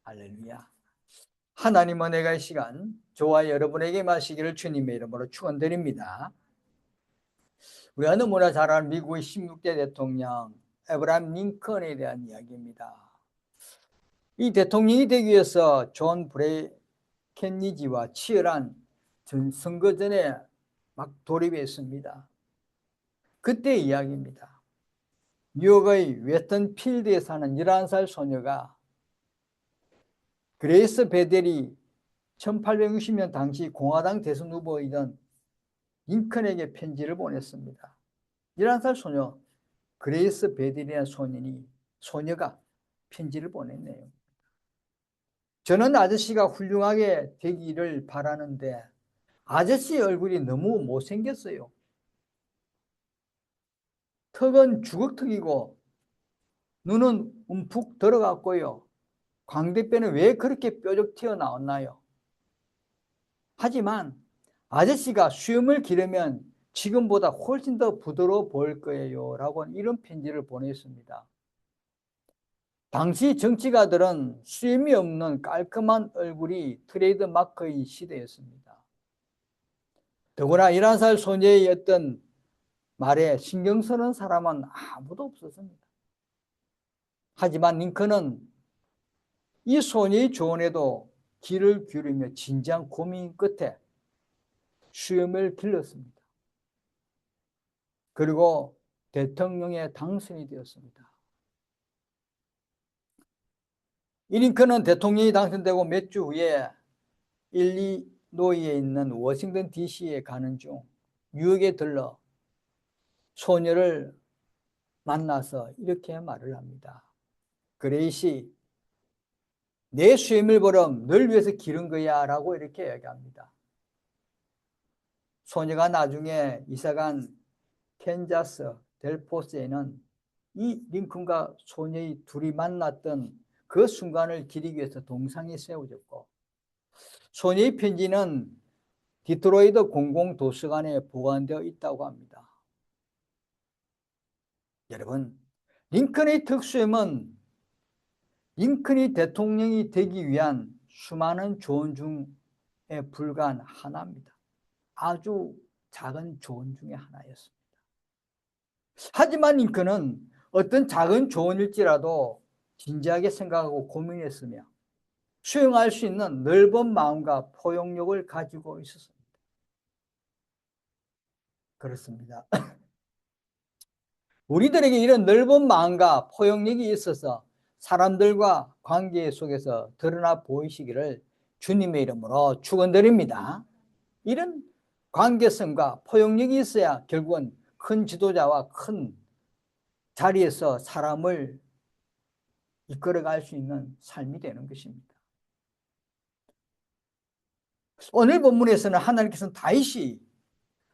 할렐루야. 하나님 은혜가 이 시간 저와 여러분에게 마시기를 주님의 이름으로 축원드립니다. 우리가 너무나 잘 아는 미국의 16대 대통령 에브라임 링컨에 대한 이야기입니다. 이 대통령이 되기 위해서 존 케니지와 치열한 선거전에 막 돌입했습니다. 그때 이야기입니다. 뉴욕의 웨스턴필드에 사는 11살 소녀가 그레이스 베델이 1860년 당시 공화당 대선 후보이던 링컨에게 편지를 보냈습니다. 11살 소녀 그레이스 베델이라는 소녀가 편지를 보냈네요. 저는 아저씨가 훌륭하게 되기를 바라는데 아저씨 얼굴이 너무 못생겼어요. 턱은 주걱턱이고 눈은 움푹 들어갔고요. 광대뼈는 왜 그렇게 뾰족 튀어나왔나요? 하지만 아저씨가 수염을 기르면 지금보다 훨씬 더 부드러워 보일 거예요 라고 이런 편지를 보냈습니다. 당시 정치가들은 수염이 없는 깔끔한 얼굴이 트레이드 마크의 시대였습니다. 더구나 11살 소녀의 어떤 말에 신경 쓰는 사람은 아무도 없었습니다. 하지만 링컨은 이 소녀의 조언에도 귀를 기울이며 진지한 고민 끝에 수염을 길렀습니다. 그리고 대통령에 당선이 되었습니다. 이 링컨은 대통령이 당선되고 몇 주 후에 일리노이에 있는 워싱턴 DC에 가는 중 뉴욕에 들러 소녀를 만나서 이렇게 말을 합니다. 그레이시, 내 수염을 보러 널 위해서 기른 거야 라고 이렇게 얘기합니다. 소녀가 나중에 이사간 캔자스 델포스에는 이 링컨과 소녀의 둘이 만났던 그 순간을 기리기 위해서 동상이 세워졌고, 소녀의 편지는 디트로이트 공공도서관에 보관되어 있다고 합니다. 여러분, 링컨의 특수함은 링컨이 대통령이 되기 위한 수많은 조언 중에 불과한 하나입니다. 아주 작은 조언 중에 하나였습니다. 하지만 링컨은 어떤 작은 조언일지라도 진지하게 생각하고 고민했으며 수용할 수 있는 넓은 마음과 포용력을 가지고 있었습니다. 그렇습니다. 우리들에게 이런 넓은 마음과 포용력이 있어서 사람들과 관계 속에서 드러나 보이시기를 주님의 이름으로 축원드립니다. 이런 관계성과 포용력이 있어야 결국은 큰 지도자와 큰 자리에서 사람을 이끌어갈 수 있는 삶이 되는 것입니다. 오늘 본문에서는 하나님께서는 다윗이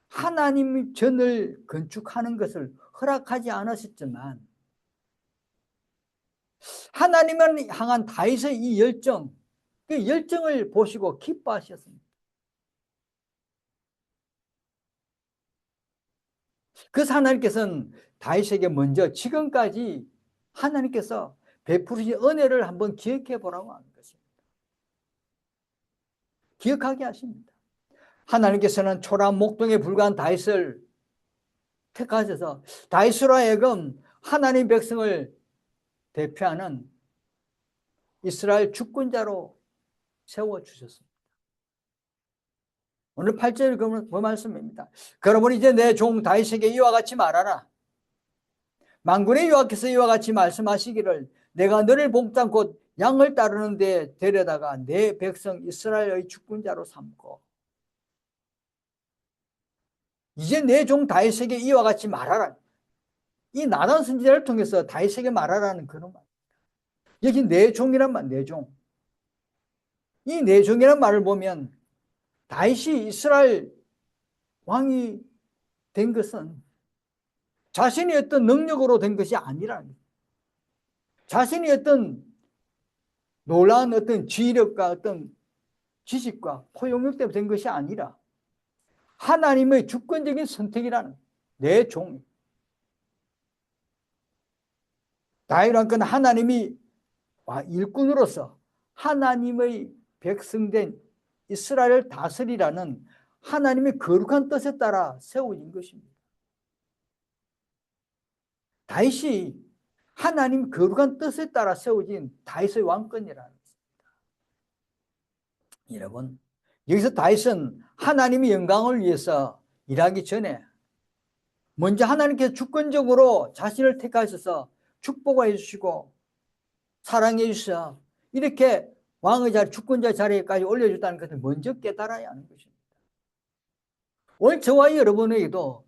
하나님의 전을 건축하는 것을 허락하지 않으셨지만 하나님을 향한 다윗의 이 열정, 그 열정을 보시고 기뻐하셨습니다. 그래서 하나님께서는 다윗에게 먼저 지금까지 하나님께서 베푸신 은혜를 한번 기억해 보라고 하는 것입니다. 기억하게 하십니다. 하나님께서는 초라한 목동에 불과한 다윗을 택하셔서 다윗으로 하여금 하나님 백성을 대표하는 이스라엘 주권자로 세워주셨습니다. 오늘 8절 그 말씀입니다. 그러므로 이제 내 종 다윗에게 이와 같이 말하라. 만군의 여호와께서 이와 같이 말씀하시기를 내가 너를 복장 곧 양을 따르는 데 데려다가 내 백성 이스라엘의 주권자로 삼고 이제 내 종 다윗에게 이와 같이 말하라. 이 나단 선지자를 통해서 다윗에게 말하라는 그런 말. 여기 내 종이란 말, 내 종. 이 내 종이란 말을 보면 다윗이 이스라엘 왕이 된 것은 자신의 어떤 능력으로 된 것이 아니라 자신의 어떤 놀라운 어떤 지휘력과 어떤 지식과 포용력 때문에 된 것이 아니라 하나님의 주권적인 선택이라는 내 종. 다윗은 하나님이 일꾼으로서 하나님의 백성된 이스라엘을 다스리라는 하나님의 거룩한 뜻에 따라 세워진 것입니다. 다윗이 하나님 거룩한 뜻에 따라 세워진 다윗의 왕권이라는 것입니다. 여러분, 여기서 다윗은 하나님의 영광을 위해서 일하기 전에 먼저 하나님께서 주권적으로 자신을 택하셔서 축복해 주시고 사랑해 주셔서 이렇게 왕의 자리, 주권자 자리에까지 올려줬다는 것을 먼저 깨달아야 하는 것입니다. 오늘 저와 여러분에게도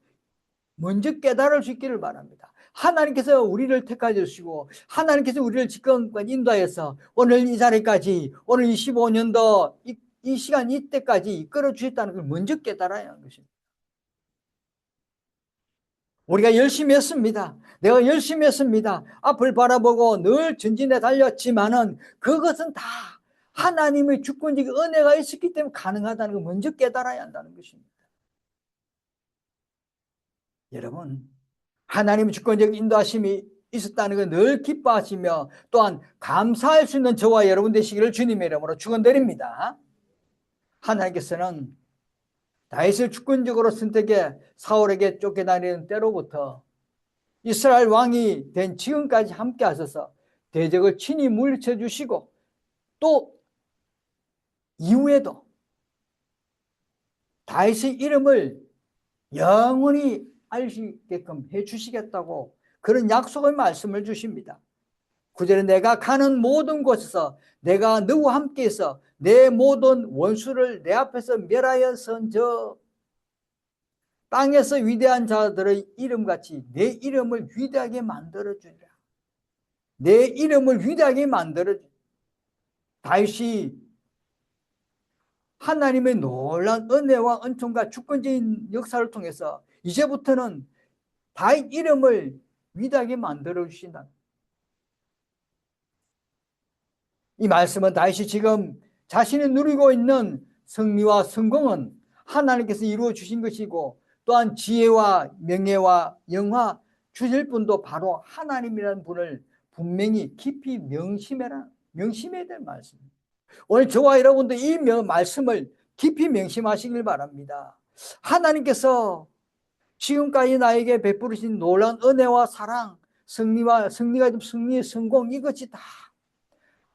먼저 깨달을 수 있기를 바랍니다. 하나님께서 우리를 택하여 주시고 하나님께서 우리를 지금까지 인도하여서 오늘 이 자리까지, 오늘 25년도 이 시간 이때까지 이끌어 주셨다는 걸 먼저 깨달아야 하는 것입니다. 우리가 열심히 했습니다. 내가 열심히 했습니다. 앞을 바라보고 늘 전진해 달렸지만은 그것은 다 하나님의 주권적인 은혜가 있었기 때문에 가능하다는 걸 먼저 깨달아야 한다는 것입니다. 여러분, 하나님의 주권적인 인도하심이 있었다는 걸 늘 기뻐하시며 또한 감사할 수 있는 저와 여러분 되시기를 주님의 이름으로 축원드립니다. 하나님께서는 다윗을 주권적으로 선택해 사울에게 쫓겨다니는 때로부터 이스라엘 왕이 된 지금까지 함께 하셔서 대적을 친히 물리쳐 주시고 또 이후에도 다윗의 이름을 영원히 알시게끔 해주시겠다고 그런 약속의 말씀을 주십니다. 9절에 내가 가는 모든 곳에서 내가 너와 함께해서 내 모든 원수를 내 앞에서 멸하여 선저 땅에서 위대한 자들의 이름같이 내 이름을 위대하게 만들어주리라. 내 이름을 위대하게 만들어주리라. 다윗이 하나님의 놀라운 은혜와 은총과 주권적인 역사를 통해서 이제부터는 다윗 이름을 위대하게 만들어주신다. 이 말씀은 다윗이 지금 자신이 누리고 있는 승리와 성공은 하나님께서 이루어 주신 것이고 또한 지혜와 명예와 영화 주실 분도 바로 하나님이라는 분을 분명히 깊이 명심해야 될 말씀입니다. 오늘 저와 여러분도 이 말씀을 깊이 명심하시길 바랍니다. 하나님께서 지금까지 나에게 베푸신 놀라운 은혜와 사랑, 승리의 성공 이것이 다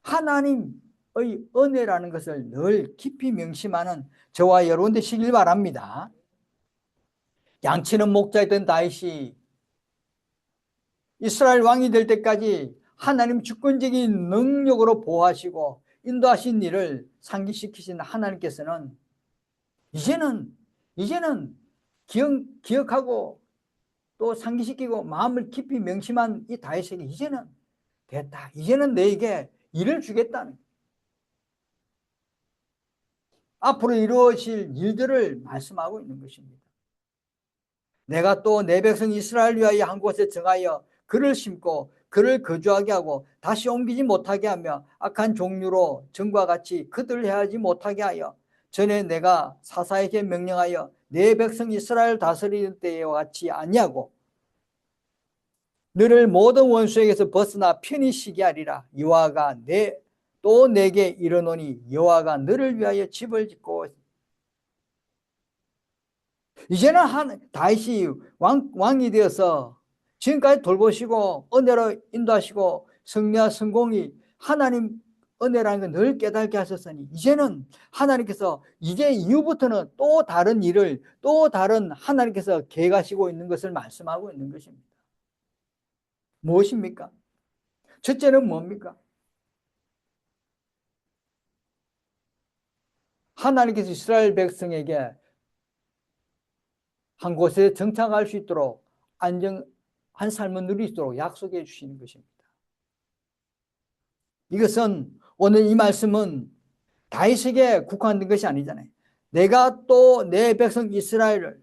하나님의 은혜라는 것을 늘 깊이 명심하는 저와 여러분 되시길 바랍니다. 양치는 목자였던 다윗이 이스라엘 왕이 될 때까지 하나님 주권적인 능력으로 보호하시고 인도하신 일을 상기시키신 하나님께서는 이제는 기억하고 또 상기시키고 마음을 깊이 명심한 이 다윗에게 이제는 됐다. 이제는 너에게 일을 주겠다는 앞으로 이루어질 일들을 말씀하고 있는 것입니다. 내가 또 내 백성 이스라엘 위하여 한 곳에 정하여 그를 심고 그를 거주하게 하고 다시 옮기지 못하게 하며 악한 종류로 전과 같이 그들을 해하지 못하게 하여 전에 내가 사사에게 명령하여 내 백성 이스라엘 다스리는 때와 같이 아니하고 너를 모든 원수에게서 벗어나 편히 쉬게 하리라. 여호와가 또 내게 이르노니 여호와가 너를 위하여 집을 짓고 이제는 다윗이 왕이 되어서 지금까지 돌보시고 은혜로 인도하시고 승리와 성공이 하나님 은혜라는 걸 늘 깨닫게 하셨으니 이제는 하나님께서 이제 이후부터는 또 다른 일을 또 다른 하나님께서 계획하시고 있는 것을 말씀하고 있는 것입니다. 무엇입니까? 첫째는 뭡니까? 하나님께서 이스라엘 백성에게 한 곳에 정착할 수 있도록 안정한 삶을 누릴 수 있도록 약속해 주시는 것입니다. 이것은 오늘 이 말씀은 다윗에게 국한된 것이 아니잖아요. 내가 또 내 백성 이스라엘을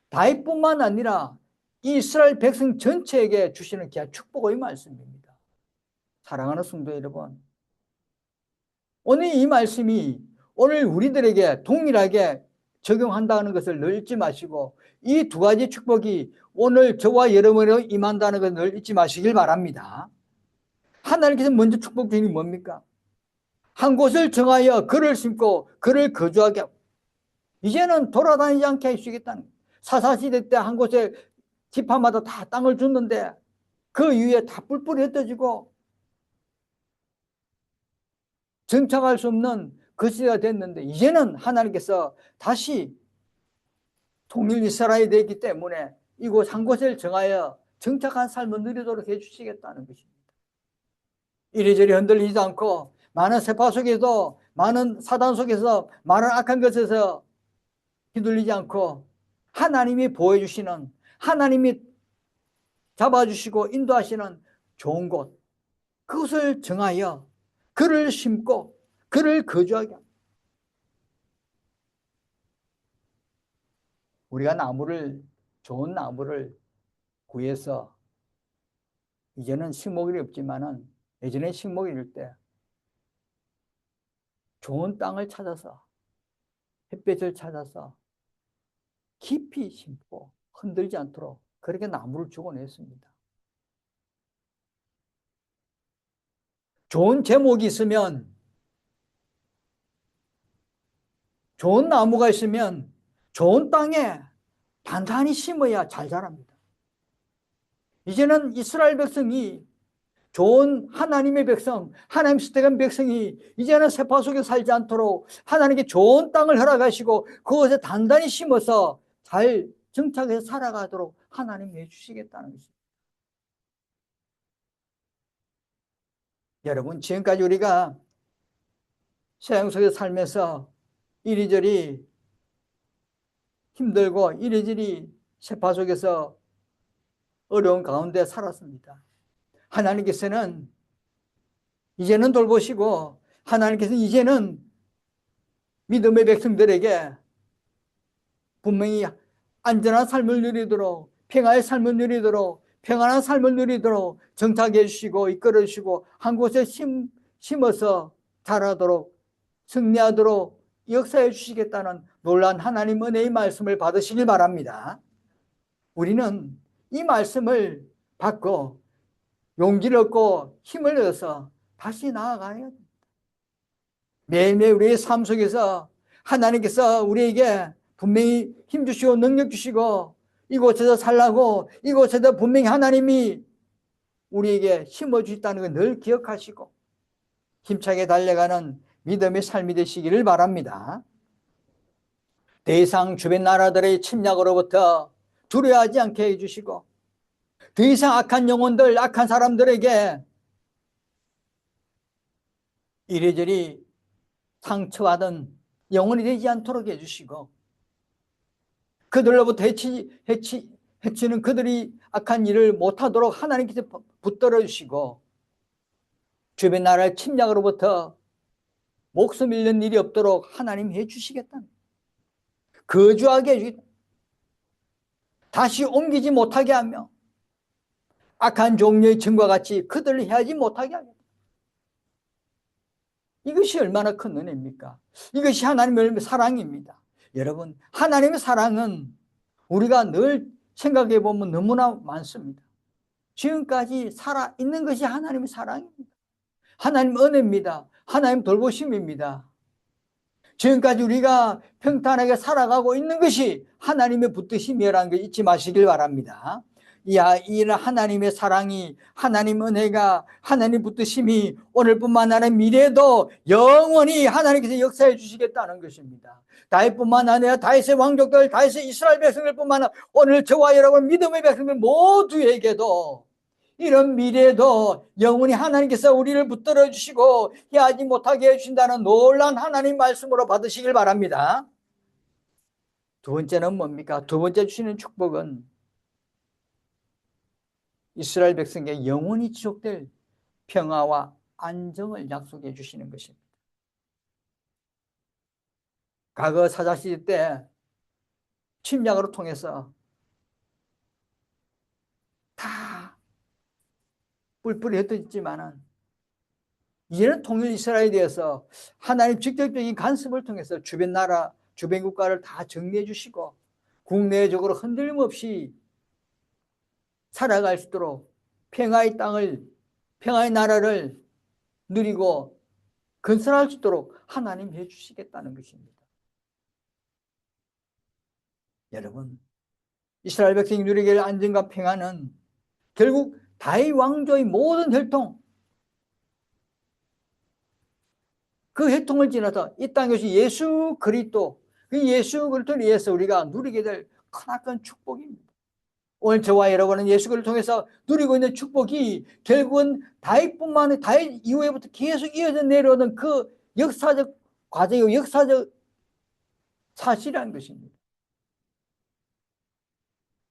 다윗뿐만 아니라 이 이스라엘 백성 전체에게 주시는 귀한 축복의 말씀입니다. 사랑하는 성도 여러분, 오늘 이 말씀이 오늘 우리들에게 동일하게 적용한다는 것을 늘 잊지 마시고 이 두 가지 축복이 오늘 저와 여러분에게 임한다는 것을 늘 잊지 마시길 바랍니다. 하나님께서 먼저 축복 주님이 뭡니까? 한 곳을 정하여 그를 심고 그를 거주하게 하고, 이제는 돌아다니지 않게 해주시겠다는 거예요. 사사시대 때 한 곳에 지파마다 다 땅을 줬는데 그 위에 다 뿔뿔이 흩어지고 정착할 수 없는 그 시대가 됐는데, 이제는 하나님께서 다시 통일 이스라엘이 되기 때문에 이곳 한 곳을 정하여 정착한 삶을 누리도록 해주시겠다는 것입니다. 이리저리 흔들리지 않고 많은 세파 속에서, 많은 사단 속에서, 많은 악한 것에서 휘둘리지 않고 하나님이 보여주시는, 하나님이 잡아주시고 인도하시는 좋은 곳, 그것을 정하여 그를 심고 그를 거주하게 합니다. 우리가 좋은 나무를 구해서, 이제는 식목일이 없지만은 예전에 식목일일 때 좋은 땅을 찾아서, 햇볕을 찾아서 깊이 심고 흔들지 않도록 그렇게 나무를 주고냈습니다. 좋은 제목이 있으면, 좋은 나무가 있으면 좋은 땅에 단단히 심어야 잘 자랍니다. 이제는 이스라엘 백성이, 좋은 하나님의 백성, 하나님 선택한 백성이 이제는 세파 속에 살지 않도록 하나님께 좋은 땅을 허락하시고 그것에 단단히 심어서 잘 정착해서 살아가도록 하나님이 해주시겠다는 것입니다. 여러분, 지금까지 우리가 세상 속에 살면서 이리저리 힘들고 이리저리 세파 속에서 어려운 가운데 살았습니다. 하나님께서는 이제는 돌보시고, 하나님께서는 이제는 믿음의 백성들에게 분명히 안전한 삶을 누리도록, 평화의 삶을 누리도록, 평안한 삶을 누리도록 정착해 주시고 이끌어 주시고 한 곳에 심어서 자라도록, 승리하도록 역사해 주시겠다는 놀라운 하나님 은혜의 말씀을 받으시길 바랍니다. 우리는 이 말씀을 받고 용기를 얻고 힘을 얻어서 다시 나아가야 됩니다. 매일매일 우리의 삶 속에서 하나님께서 우리에게 분명히 힘 주시고 능력 주시고 이곳에서 살라고, 이곳에서 분명히 하나님이 우리에게 힘을 주셨다는 걸 늘 기억하시고 힘차게 달려가는 믿음의 삶이 되시기를 바랍니다. 더 이상 주변 나라들의 침략으로부터 두려워하지 않게 해주시고, 더 이상 악한 영혼들, 악한 사람들에게 이리저리 상처받은 영혼이 되지 않도록 해주시고, 그들로부터 해치는 그들이 악한 일을 못하도록 하나님께서 붙들어 주시고, 주변 나라의 침략으로부터 목숨 잃는 일이 없도록 하나님이 해주시겠다는, 거주하게 해주겠다, 다시 옮기지 못하게 하며 악한 종류의 증과 같이 그들을 해하지 못하게 하겠다. 이것이 얼마나 큰 은혜입니까? 이것이 하나님의 사랑입니다. 여러분, 하나님의 사랑은 우리가 늘 생각해 보면 너무나 많습니다. 지금까지 살아있는 것이 하나님의 사랑입니다. 하나님 은혜입니다. 하나님 돌보심입니다. 지금까지 우리가 평탄하게 살아가고 있는 것이 하나님의 붙드심이라는 걸 잊지 마시길 바랍니다. 이 하나님의 사랑이, 하나님 은혜가, 하나님 붙드심이 오늘뿐만 아니라 미래에도 영원히 하나님께서 역사해 주시겠다는 것입니다. 다윗뿐만 아니라 다윗의 왕족들, 다윗의 이스라엘 백성들뿐만 아니라 오늘 저와 여러분 믿음의 백성들 모두에게도 이런 미래에도 영원히 하나님께서 우리를 붙들어 주시고 해하지 못하게 해주신다는 놀라운 하나님 말씀으로 받으시길 바랍니다. 두 번째는 뭡니까? 두 번째 주시는 축복은 이스라엘 백성에게 영원히 지속될 평화와 안정을 약속해 주시는 것입니다. 과거 사사시대 때 침략으로 통해서 다 뿔뿔이 흩어졌지만은 이제는 통일 이스라엘에 대해서 하나님 직접적인 간섭을 통해서 주변 나라, 주변 국가를 다 정리해 주시고 국내적으로 흔들림 없이 살아갈 수 있도록 평화의 땅을, 평화의 나라를 누리고 건설할 수 있도록 하나님이 해주시겠다는 것입니다. 여러분, 이스라엘 백성이 누리게 할 안정과 평안은 결국 다윗 왕조의 모든 혈통, 그 혈통을 지나서 이 땅에 오신 예수 그리스도, 그 예수 그리스도를 위해서 우리가 누리게 될 크나큰 축복입니다. 오늘 저와 여러분은 예수 그리스도를 통해서 누리고 있는 축복이 결국은 다윗뿐만 아니라 다윗 이후에부터 계속 이어져 내려오는 그 역사적 과정이고 역사적 사실이라는 것입니다.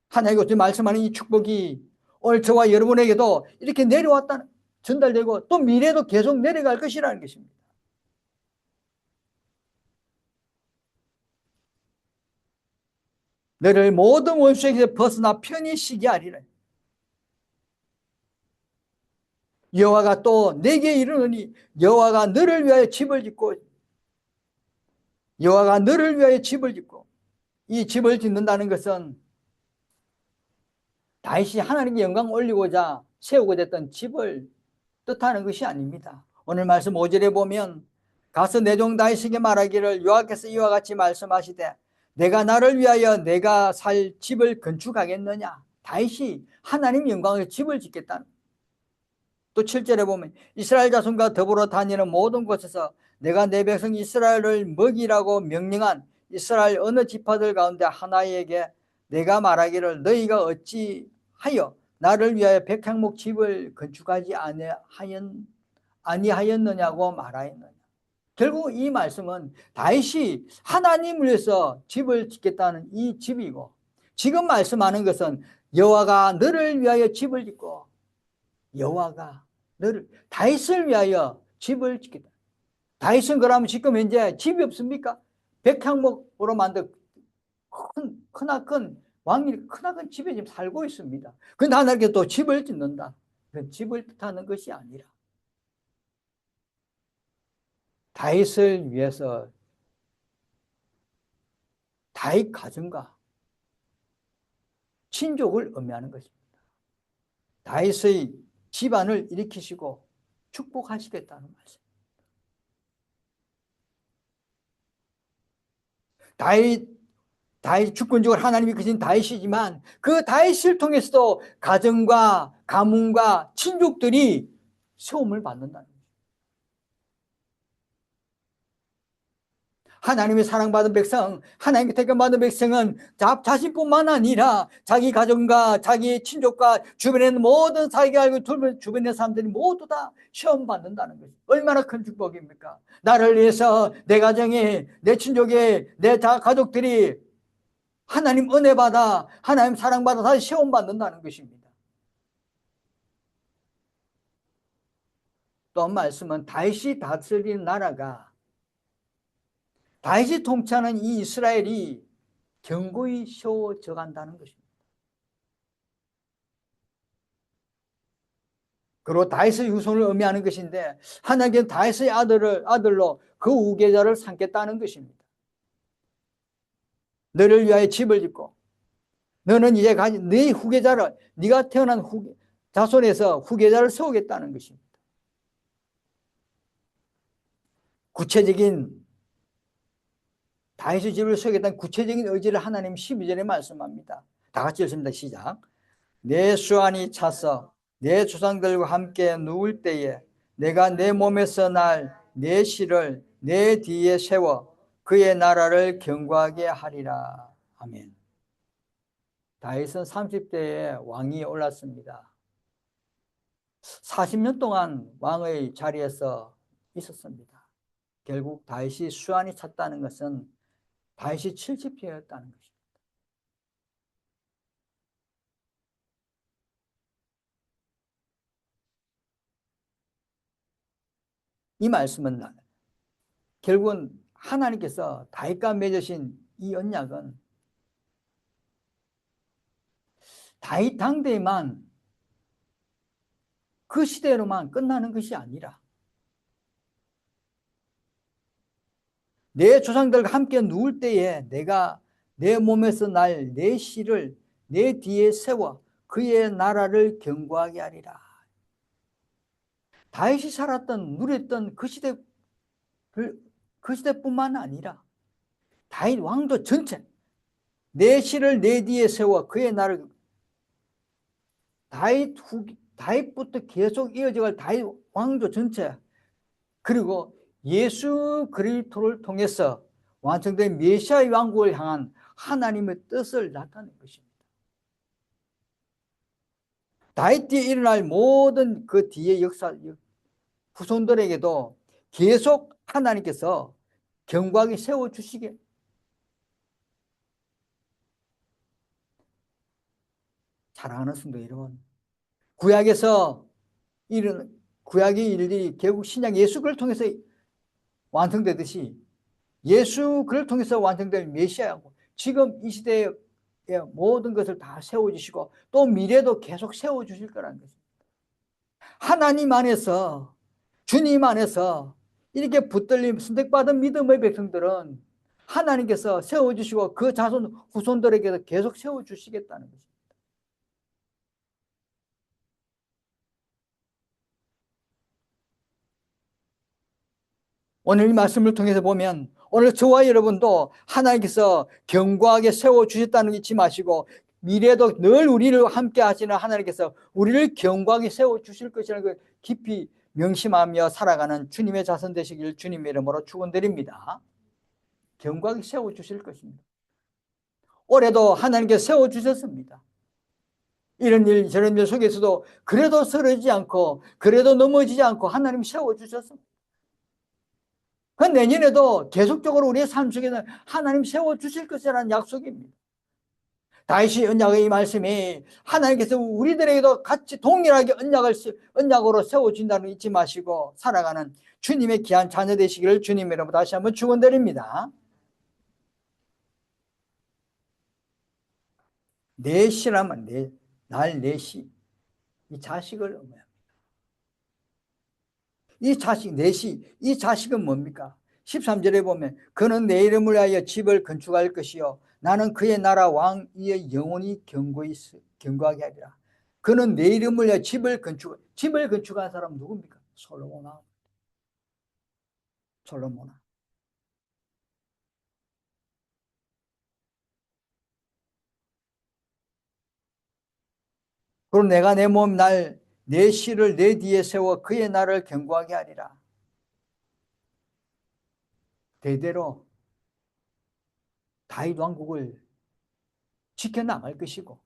하나님께서 말씀하는 이 축복이 오늘 저와 여러분에게도 이렇게 내려왔다는, 전달되고 또 미래도 계속 내려갈 것이라는 것입니다. 너를 모든 원수에게서 벗어나 편히 쉬게 하리라. 여호와가 또 내게 이르노니 여호와가 너를 위하여 집을 짓고, 여호와가 너를 위하여 집을 짓고, 이 집을 짓는다는 것은 다윗이 하나님께 영광 올리고자 세우고자 했던 집을 뜻하는 것이 아닙니다. 오늘 말씀 5절에 보면 가서 내 종 다윗에게 말하기를 여호와께서 이와 같이 말씀하시되 내가 나를 위하여 내가 살 집을 건축하겠느냐. 다윗이 하나님 영광의 집을 짓겠다는. 또 7절에 보면 이스라엘 자손과 더불어 다니는 모든 곳에서 내가 내 백성 이스라엘을 먹이라고 명령한 이스라엘 어느 지파들 가운데 하나에게 내가 말하기를 너희가 어찌하여 나를 위하여 백향목 집을 건축하지 아니하였느냐고 말하였느냐. 결국 이 말씀은 다윗이 하나님을 위해서 집을 짓겠다는 이 집이고, 지금 말씀하는 것은 여호와가 너를 위하여 집을 짓고, 여호와가 너를, 다윗을 위하여 집을 짓겠다. 다윗은 그러면 지금 현재 집이 없습니까? 백향목으로 만든 크나큰 왕이 크나큰 집에 지금 살고 있습니다. 그런데 하나님께서 또 집을 짓는다. 집을 뜻하는 것이 아니라 다윗을 위해서 다윗 가정과 친족을 의미하는 것입니다. 다윗의 집안을 일으키시고 축복하시겠다는 말씀. 다윗 주권적으로 하나님이 크신 다윗이지만 그 다윗을 통해서도 가정과 가문과 친족들이 세움을 받는다는 거예요. 하나님의 사랑받은 백성, 하나님께 택함받은 백성은 자신뿐만 아니라 자기 가정과 자기 친족과 주변에 있는 모든 자기가 알고 주변의 사람들이 모두 다 시험받는다는 것이 얼마나 큰 축복입니까? 나를 위해서 내 가정에, 내 친족에, 내 가족들이 하나님 은혜 받아, 하나님 사랑받아 다시 시험받는다는 것입니다. 또 말씀은 다윗이 다스리는 나라가, 다윗이 통치하는 이 이스라엘이 견고히 세워져 간다는 것입니다. 그리고 다윗의 후손을 의미하는 것인데 하나님께서 다윗의 아들로 그 후계자를 삼겠다는 것입니다. 너를 위하여 집을 짓고 너는 이제 네 후계자를, 네가 태어난 자손에서 후계자를 세우겠다는 것입니다. 구체적인 다윗의 집을 세우겠다는 구체적인 의지를 하나님 12절에 말씀합니다. 다 같이 읽습니다. 시작. 내 수완이 차서 내 조상들과 함께 누울 때에 내가 내 몸에서 날 내 씨를 내 뒤에 세워 그의 나라를 견고하게 하리라. 아멘. 다윗은 30대에 왕이 올랐습니다. 40년 동안 왕의 자리에서 있었습니다. 결국 다윗이 수완이 찼다는 것은 다윗이 70세였다는 것입니다. 이 말씀은 결국은 하나님께서 다윗과 맺으신 이 언약은 다윗 당대에만 그 시대로만 끝나는 것이 아니라 내 조상들과 함께 누울 때에 내가 내 몸에서 날 내 씨를 내 뒤에 세워 그의 나라를 견고하게 하리라. 다윗이 살았던 누렸던 그 시대 그 시대뿐만 아니라 다윗 왕조 전체, 내 씨를 내 뒤에 세워 그의 나를, 다윗부터 계속 이어져갈 다윗 왕조 전체, 그리고 예수 그리스도를 통해서 완성된 메시아의 왕국을 향한 하나님의 뜻을 나타낸 것입니다. 다윗 뒤에 일어날 모든 그 뒤의 역사, 후손들에게도 계속 하나님께서 경고하게 세워주시게. 사랑하는 성도 여러분, 구약에서 이런 구약의 일들이 결국 신약 예수 그를 통해서 완성되듯이 예수 그를 통해서 완성될 메시아고, 지금 이 시대의 모든 것을 다 세워주시고 또 미래도 계속 세워주실 거라는 것입니다. 하나님 안에서, 주님 안에서 이렇게 붙들림 선택받은 믿음의 백성들은 하나님께서 세워주시고 그 자손 후손들에게도 계속 세워주시겠다는 것입니다. 오늘 이 말씀을 통해서 보면 오늘 저와 여러분도 하나님께서 견고하게 세워주셨다는 거 잊지 마시고, 미래도 늘 우리를 함께 하시는 하나님께서 우리를 견고하게 세워주실 것이라는 걸 깊이 명심하며 살아가는 주님의 자손 되시길 주님의 이름으로 축원드립니다. 견고하게 세워주실 것입니다. 올해도 하나님께서 세워주셨습니다. 이런 일 저런 일 속에서도 그래도 쓰러지지 않고 그래도 넘어지지 않고 하나님 세워주셨습니다. 그 내년에도 계속적으로 우리의 삶 속에는 하나님 세워주실 것이라는 약속입니다. 다윗이 언약의 이 말씀이 하나님께서 우리들에게도 같이 동일하게 언약으로 세워준다는 거 잊지 마시고 살아가는 주님의 귀한 자녀 되시기를 주님의 이름으로 다시 한번 축원드립니다. 내시라면 날 내시, 이 자식을 의미합니다. 이 자식, 내시, 이 자식은 뭡니까? 13절에 보면 그는 내 이름을 위하여 집을 건축할 것이요 나는 그의 나라 왕 위에 영원히 견고하게 하리라. 그는 내 이름을 위하여 집을 건축한 사람은 누굽니까? 솔로몬아. 그럼 내가 내 몸 내 씨를 내 뒤에 세워 그의 나라를 견고하게 하리라. 대대로 다윗 왕국을 지켜나갈 것이고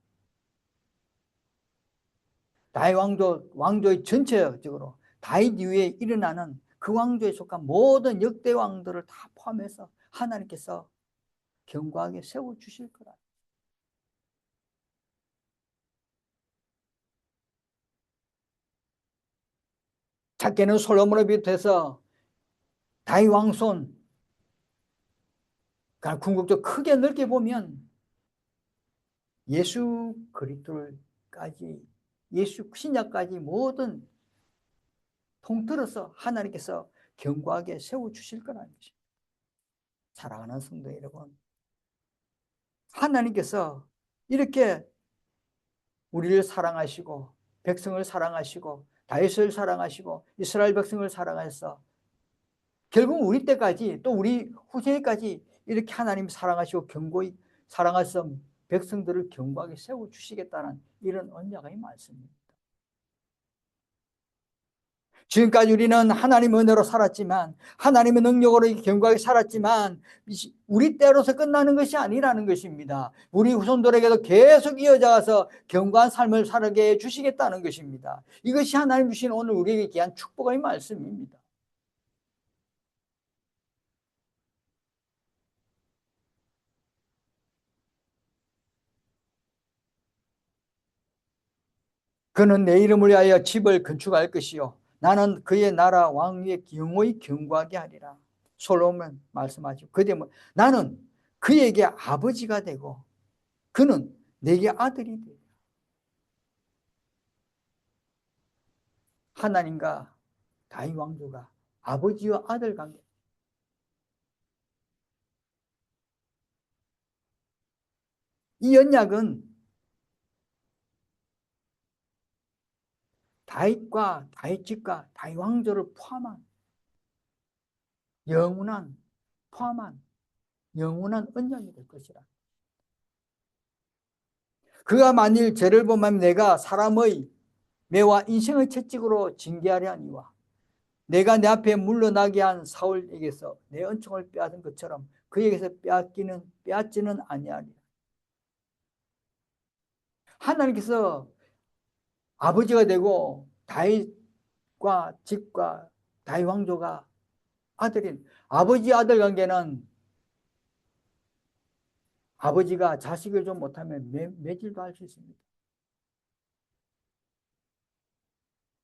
다윗 왕조의 전체적으로 다윗 이후에 일어나는 그 왕조에 속한 모든 역대 왕들을 다 포함해서 하나님께서 견고하게 세워주실 거라. 작게는 솔로몬을 비롯해서 다윗 왕손, 궁극적으로 크게 넓게 보면 예수 그리스도까지, 예수 신약까지 모든 통틀어서 하나님께서 견고하게 세워주실 거라는 것입니다. 사랑하는 성도 여러분, 하나님께서 이렇게 우리를 사랑하시고 백성을 사랑하시고 다윗을 사랑하시고 이스라엘 백성을 사랑해서 결국 우리 때까지 또 우리 후세까지 이렇게 하나님 사랑하시고 견고히 사랑하셔서 백성들을 견고하게 세워주시겠다는 이런 언약의 말씀입니다. 지금까지 우리는 하나님의 은혜로 살았지만 하나님의 능력으로 견고하게 살았지만 우리 때로서 끝나는 것이 아니라는 것입니다. 우리 후손들에게도 계속 이어져서 견고한 삶을 살게 해주시겠다는 것입니다. 이것이 하나님 주신 오늘 우리에게 귀한 축복의 말씀입니다. 그는 내 이름을 위하여 집을 건축할 것이요 나는 그의 나라 왕 위에 영원히 견고하게 하리라. 솔로몬 말씀하죠. 그대면 나는 그에게 아버지가 되고 그는 내게 아들이 돼. 하나님과 다윗 왕조가 아버지와 아들 관계. 이 언약은 다윗과 다윗 집과 다윗 왕조를 포함한 영원한, 포함한 영원한 언약이 될 것이라. 그가 만일 죄를 범하면 내가 사람의 매와 인생의 채찍으로 징계하려 하니와 내가 내 앞에 물러나게 한 사울에게서 내 은총을 빼앗은 것처럼 그에게서 빼앗지는 아니하리라. 하나님께서 아버지가 되고 다윗과 집과 다윗 왕조가 아들인 아버지 아들 관계는 아버지가 자식을 좀 못하면 매질도 할 수 있습니다.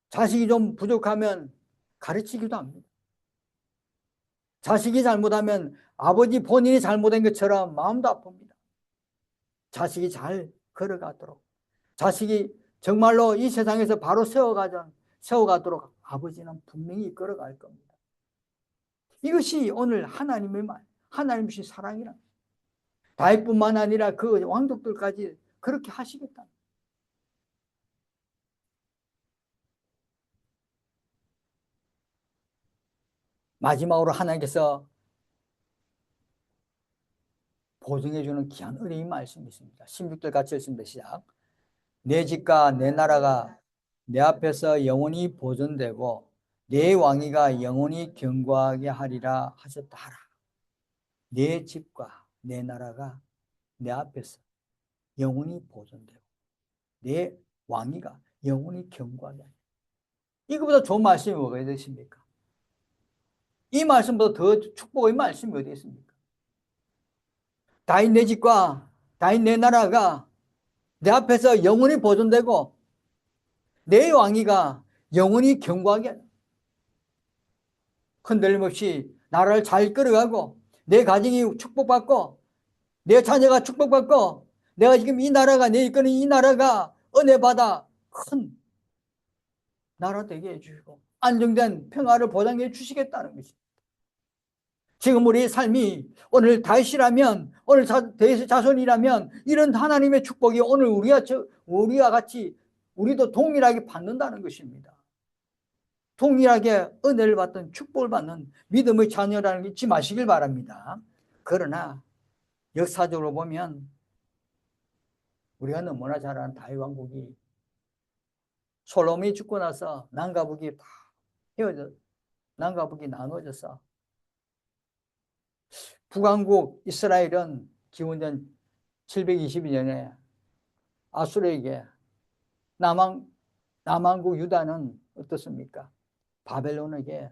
자식이 좀 부족하면 가르치기도 합니다. 자식이 잘못하면 아버지 본인이 잘못한 것처럼 마음도 아픕니다. 자식이 잘 걸어가도록, 자식이 정말로 이 세상에서 바로 세워가도록 아버지는 분명히 이끌어갈 겁니다. 이것이 오늘 하나님의 말, 하나님의 사랑이라. 다윗뿐만 아니라 그 왕족들까지 그렇게 하시겠다. 마지막으로 하나님께서 보증해주는 귀한 은혜의 말씀이 있습니다. 16절 같이 읽습니다. 시작. 내 집과 내 나라가 내 앞에서 영원히 보존되고 내 왕위가 영원히 견고하게 하리라 하셨다 하라. 내 집과 내 나라가 내 앞에서 영원히 보존되고 내 왕위가 영원히 견고하게 하리라. 이거보다 좋은 말씀이 뭐가 있으십니까? 이 말씀보다 더 축복의 말씀이 어디 있습니까? 다윗 내 집과 다윗 내 나라가 내 앞에서 영원히 보존되고 내 왕위가 영원히 견고하게 흔들림 없이 나라를 잘 끌어가고 내 가정이 축복받고 내 자녀가 축복받고 내가 지금 이 나라가 내 이끄는 이 나라가 은혜받아 큰 나라 되게 해주시고 안정된 평화를 보장해 주시겠다는 것입니다. 지금 우리 삶이 오늘 다윗이라면 오늘 다윗의 자손이라면 이런 하나님의 축복이 오늘 우리와 같이 우리도 동일하게 받는다는 것입니다. 동일하게 은혜를 받던 축복을 받는 믿음의 자녀라는 게 잊지 마시길 바랍니다. 그러나 역사적으로 보면 우리가 너무나 잘 아는 다윗 왕국이 솔로몬이 죽고 나서 남과 북이 다 남과 북이 나눠져서 북왕국 이스라엘은 기원전 722년에 아수르에게 남왕국 유다는 어떻습니까? 바벨론에게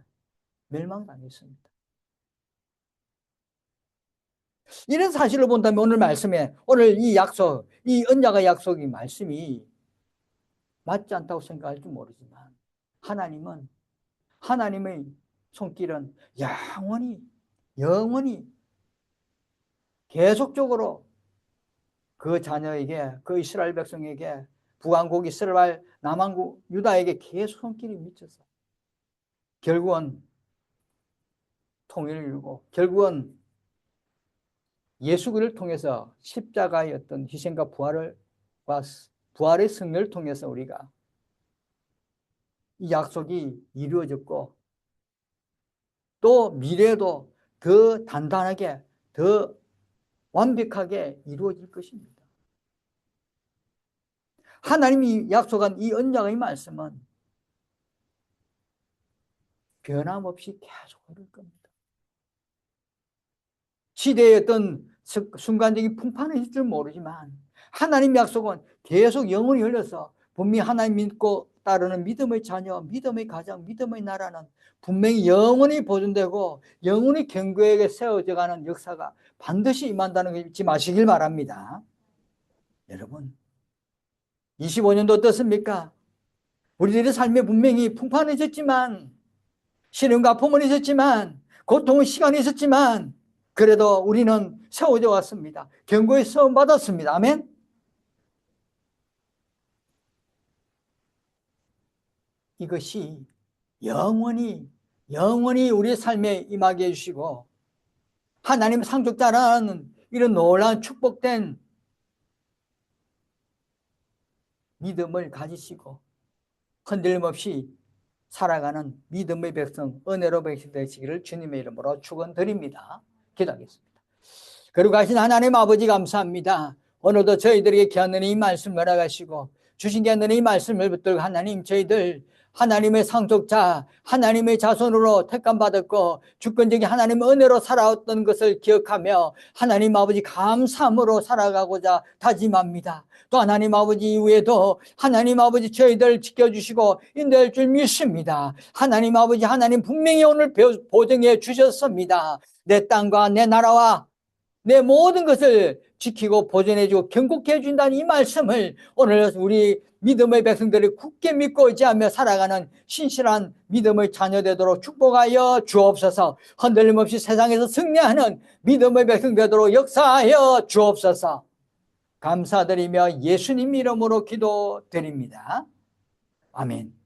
멸망당했습니다. 이런 사실을 본다면 오늘 말씀에 오늘 이 약속, 이 언약의 약속이 말씀이 맞지 않다고 생각할지 모르지만 하나님은 하나님의 손길은 영원히 계속적으로 그 자녀에게 그 이스라엘 백성에게 북왕국 이스라엘 남왕국 유다에게 계속 손길이 미쳐서 결국은 통일을 이루고 결국은 예수 그리스도를 통해서 십자가의 어떤 희생과 부활의 승리를 통해서 우리가 이 약속이 이루어졌고 또 미래에도 더 단단하게 더 완벽하게 이루어질 것입니다. 하나님이 약속한 이 언약의 말씀은 변함없이 계속 흐를 겁니다. 시대의 어떤 순간적인 풍파는 있을 줄 모르지만 하나님 약속은 계속 영원히 흘러서 분명히 하나님 믿고 따르는 믿음의 자녀, 믿음의 가정, 믿음의 나라는 분명히 영원히 보존되고 영원히 견고하게 세워져가는 역사가 반드시 임한다는 걸 잊지 마시길 바랍니다. 여러분 25년도 어떻습니까? 우리들의 삶에 분명히 풍파는 있었지만 시련과 아픔은 있었지만 고통의 시간이 있었지만 그래도 우리는 세워져 왔습니다. 견고히 세움 받았습니다. 아멘. 이것이 영원히 우리의 삶에 임하게 해주시고 하나님 상속자라는 이런 놀라운 축복된 믿음을 가지시고 흔들림 없이 살아가는 믿음의 백성, 은혜로 백성 되시기를 주님의 이름으로 축원드립니다. 기도하겠습니다. 그리고 하신 하나님 아버지 감사합니다. 오늘도 저희들에게 귀한 이 말씀을 허락하시고 주신 귀한 이 말씀을 붙들고 하나님, 저희들 하나님의 상속자, 하나님의 자손으로 택감받았고 주권적인 하나님의 은혜로 살아왔던 것을 기억하며 하나님 아버지 감사함으로 살아가고자 다짐합니다. 또 하나님 아버지 이후에도 하나님 아버지 저희들 지켜주시고 인도할 줄 믿습니다. 하나님 아버지, 하나님 분명히 오늘 보증해 주셨습니다. 내 땅과 내 나라와 내 모든 것을 지키고 보존해주고 경고해 준다는 이 말씀을 오늘 우리 믿음의 백성들이 굳게 믿고 의지하며 살아가는 신실한 믿음의 자녀 되도록 축복하여 주옵소서. 흔들림 없이 세상에서 승리하는 믿음의 백성 되도록 역사하여 주옵소서. 감사드리며 예수님 이름으로 기도드립니다. 아멘.